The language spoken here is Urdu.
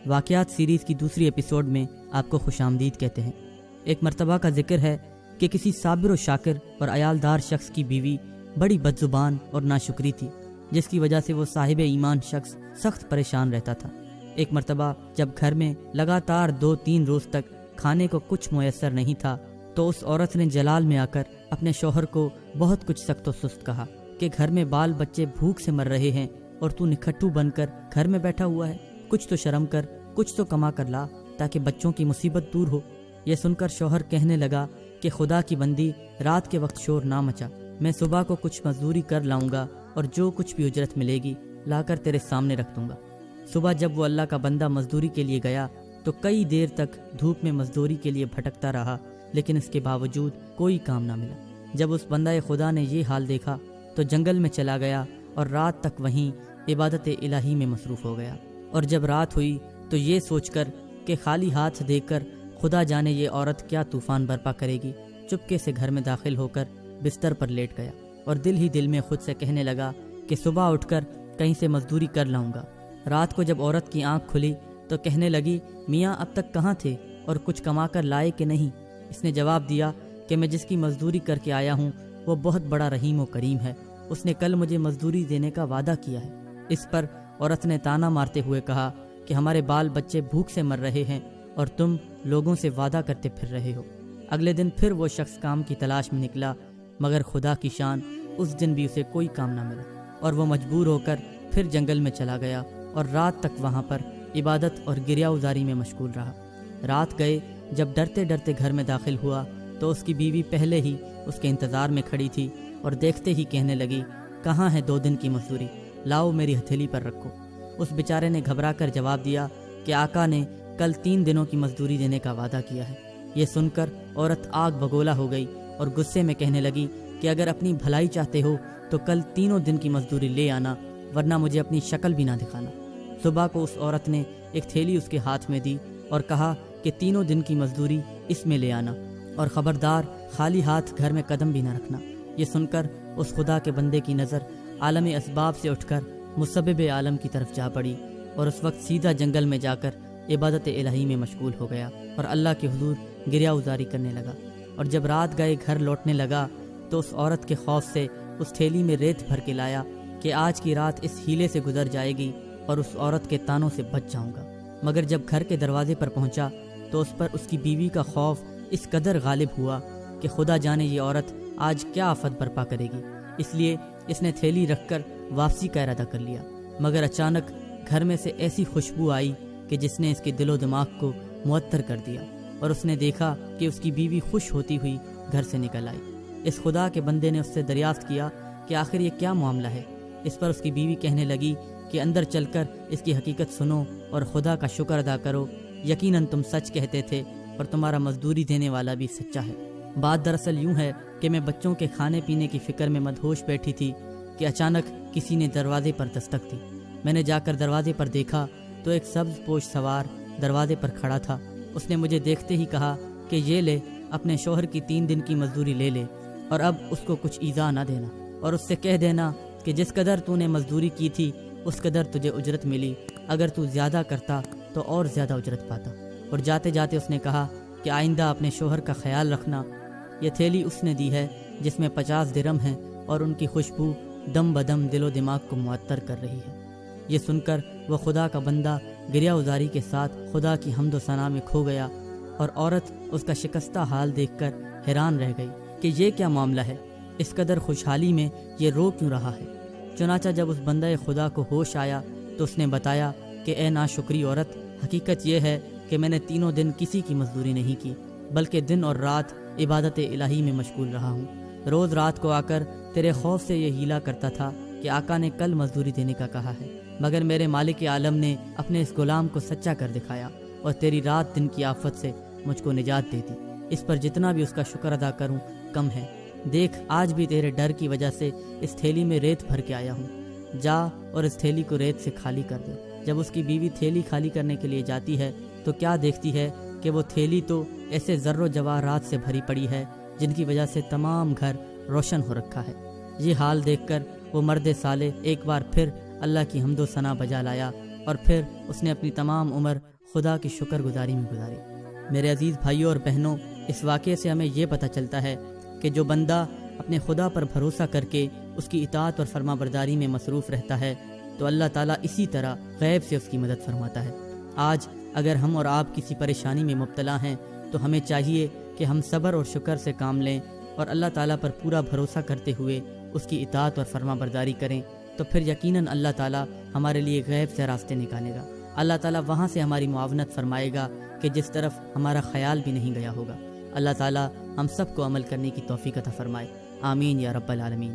واقعات سیریز کی دوسری ایپیسوڈ میں آپ کو خوش آمدید کہتے ہیں۔ ایک مرتبہ کا ذکر ہے کہ کسی صابر و شاکر اور عیالدار شخص کی بیوی بڑی بدزبان اور ناشکری تھی، جس کی وجہ سے وہ صاحب ایمان شخص سخت پریشان رہتا تھا۔ ایک مرتبہ جب گھر میں لگاتار 2-3 روز تک کھانے کو کچھ میسر نہیں تھا تو اس عورت نے جلال میں آ کر اپنے شوہر کو بہت کچھ سخت و سست کہا کہ گھر میں بال بچے بھوک سے مر رہے ہیں اور تو نکھٹو بن کر گھر میں بیٹھا ہوا ہے، کچھ تو شرم کر، کچھ تو کما کر لا تاکہ بچوں کی مصیبت دور ہو۔ یہ سن کر شوہر کہنے لگا کہ خدا کی بندی، رات کے وقت شور نہ مچا، میں صبح کو کچھ مزدوری کر لاؤں گا اور جو کچھ بھی اجرت ملے گی لا کر تیرے سامنے رکھ دوں گا۔ صبح جب وہ اللہ کا بندہ مزدوری کے لیے گیا تو کئی دیر تک دھوپ میں مزدوری کے لیے بھٹکتا رہا، لیکن اس کے باوجود کوئی کام نہ ملا۔ جب اس بندہ خدا نے یہ حال دیکھا تو جنگل میں چلا گیا اور رات تک وہیں عبادت الہی میں مصروف ہو گیا۔ اور جب رات ہوئی تو یہ سوچ کر کہ خالی ہاتھ دیکھ کر خدا جانے یہ عورت کیا طوفان برپا کرے گی، چپکے سے گھر میں داخل ہو کر بستر پر لیٹ گیا اور دل ہی دل میں خود سے کہنے لگا کہ صبح اٹھ کر کہیں سے مزدوری کر لاؤں گا۔ رات کو جب عورت کی آنکھ کھلی تو کہنے لگی، میاں اب تک کہاں تھے اور کچھ کما کر لائے کہ نہیں؟ اس نے جواب دیا کہ میں جس کی مزدوری کر کے آیا ہوں وہ بہت بڑا رحیم و کریم ہے، اس نے کل مجھے مزدوری دینے کا وعدہ کیا ہے۔ اس پر عورت نے تانا مارتے ہوئے کہا کہ ہمارے بال بچے بھوک سے مر رہے ہیں اور تم لوگوں سے وعدہ کرتے پھر رہے ہو۔ اگلے دن پھر وہ شخص کام کی تلاش میں نکلا، مگر خدا کی شان اس دن بھی اسے کوئی کام نہ ملا اور وہ مجبور ہو کر پھر جنگل میں چلا گیا اور رات تک وہاں پر عبادت اور گریہ ازاری میں مشغول رہا۔ رات گئے جب ڈرتے ڈرتے گھر میں داخل ہوا تو اس کی بیوی پہلے ہی اس کے انتظار میں کھڑی تھی اور دیکھتے ہی کہنے لگی، کہاں ہے 2 دن کی مزدوری؟ لاؤ میری ہتھیلی پر رکھو۔ اس بیچارے نے گھبرا کر جواب دیا کہ آقا نے کل 3 دنوں کی مزدوری دینے کا وعدہ کیا ہے۔ یہ سن کر عورت آگ بگولا ہو گئی اور غصے میں کہنے لگی کہ اگر اپنی بھلائی چاہتے ہو تو کل 3 دن کی مزدوری لے آنا، ورنہ مجھے اپنی شکل بھی نہ دکھانا۔ صبح کو اس عورت نے ایک تھیلی اس کے ہاتھ میں دی اور کہا کہ 3 دن کی مزدوری اس میں لے آنا اور خبردار خالی ہاتھ گھر میں قدم بھی نہ رکھنا۔ یہ سن کر اس خدا کے بندے کی نظر عالم اسباب سے اٹھ کر مسبب عالم کی طرف جا پڑی اور اس وقت سیدھا جنگل میں جا کر عبادت الہی میں مشغول ہو گیا اور اللہ کے حضور گریہ ازاری کرنے لگا۔ اور جب رات گئے گھر لوٹنے لگا تو اس عورت کے خوف سے اس تھیلی میں ریت بھر کے لایا کہ آج کی رات اس ہیلے سے گزر جائے گی اور اس عورت کے تانوں سے بچ جاؤں گا۔ مگر جب گھر کے دروازے پر پہنچا تو اس پر اس کی بیوی کا خوف اس قدر غالب ہوا کہ خدا جانے یہ عورت آج کیا آفت برپا کرے گی، اس لیے اس نے تھیلی رکھ کر واپسی کا ارادہ کر لیا۔ مگر اچانک گھر میں سے ایسی خوشبو آئی کہ جس نے اس کے دل و دماغ کو معطر کر دیا اور اس نے دیکھا کہ اس کی بیوی خوش ہوتی ہوئی گھر سے نکل آئی۔ اس خدا کے بندے نے اس سے دریافت کیا کہ آخر یہ کیا معاملہ ہے۔ اس پر اس کی بیوی کہنے لگی کہ اندر چل کر اس کی حقیقت سنو اور خدا کا شکر ادا کرو، یقیناً تم سچ کہتے تھے اور تمہارا مزدوری دینے والا بھی سچا ہے۔ بات دراصل یوں ہے کہ میں بچوں کے کھانے پینے کی فکر میں مدہوش بیٹھی تھی کہ اچانک کسی نے دروازے پر دستک دی۔ میں نے جا کر دروازے پر دیکھا تو ایک سبز پوش سوار دروازے پر کھڑا تھا۔ اس نے مجھے دیکھتے ہی کہا کہ یہ لے، اپنے شوہر کی 3 دن کی مزدوری لے لے اور اب اس کو کچھ ایذا نہ دینا اور اس سے کہہ دینا کہ جس قدر تو نے مزدوری کی تھی اس قدر تجھے اجرت ملی، اگر تو زیادہ کرتا تو اور زیادہ اجرت پاتا۔ اور جاتے جاتے اس نے کہا کہ آئندہ اپنے شوہر کا خیال رکھنا۔ یہ تھیلی اس نے دی ہے جس میں 50 درم ہیں اور ان کی خوشبو دم بدم دل و دماغ کو معطر کر رہی ہے۔ یہ سن کر وہ خدا کا بندہ گریہ ازاری کے ساتھ خدا کی حمد و ثنا میں کھو گیا اور عورت اس کا شکستہ حال دیکھ کر حیران رہ گئی کہ یہ کیا معاملہ ہے، اس قدر خوشحالی میں یہ رو کیوں رہا ہے۔ چنانچہ جب اس بندہ خدا کو ہوش آیا تو اس نے بتایا کہ اے ناشکری عورت، حقیقت یہ ہے کہ میں نے 3 دن کسی کی مزدوری نہیں کی، بلکہ دن اور رات عبادت الہی میں مشغول رہا ہوں۔ روز رات کو آ کر تیرے خوف سے یہ ہیلا کرتا تھا کہ آقا نے کل مزدوری دینے کا کہا ہے، مگر میرے مالک عالم نے اپنے اس غلام کو سچا کر دکھایا اور تیری رات دن کی آفت سے مجھ کو نجات دے دی۔ اس پر جتنا بھی اس کا شکر ادا کروں کم ہے۔ دیکھ، آج بھی تیرے ڈر کی وجہ سے اس تھیلی میں ریت بھر کے آیا ہوں، جا اور اس تھیلی کو ریت سے خالی کر دے۔ جب اس کی بیوی تھیلی خالی کرنے کے لیے جاتی ہے تو کیا دیکھتی ہے کہ وہ تھیلی تو ایسے زر و جواہرات سے بھری پڑی ہے جن کی وجہ سے تمام گھر روشن ہو رکھا ہے۔ یہ حال دیکھ کر وہ مرد صالح ایک بار پھر اللہ کی حمد و ثنا بجا لایا اور پھر اس نے اپنی تمام عمر خدا کی شکر گزاری میں گزاری۔ میرے عزیز بھائیوں اور بہنوں، اس واقعے سے ہمیں یہ پتہ چلتا ہے کہ جو بندہ اپنے خدا پر بھروسہ کر کے اس کی اطاعت اور فرما برداری میں مصروف رہتا ہے تو اللہ تعالیٰ اسی طرح غیب سے اس کی مدد فرماتا ہے۔ آج اگر ہم اور آپ کسی پریشانی میں مبتلا ہیں تو ہمیں چاہیے کہ ہم صبر اور شکر سے کام لیں اور اللہ تعالیٰ پر پورا بھروسہ کرتے ہوئے اس کی اطاعت اور فرما برداری کریں، تو پھر یقیناً اللہ تعالیٰ ہمارے لیے غیب سے راستے نکالے گا۔ اللہ تعالیٰ وہاں سے ہماری معاونت فرمائے گا کہ جس طرف ہمارا خیال بھی نہیں گیا ہوگا۔ اللہ تعالیٰ ہم سب کو عمل کرنے کی توفیق عطا فرمائے، آمین یا رب العالمین۔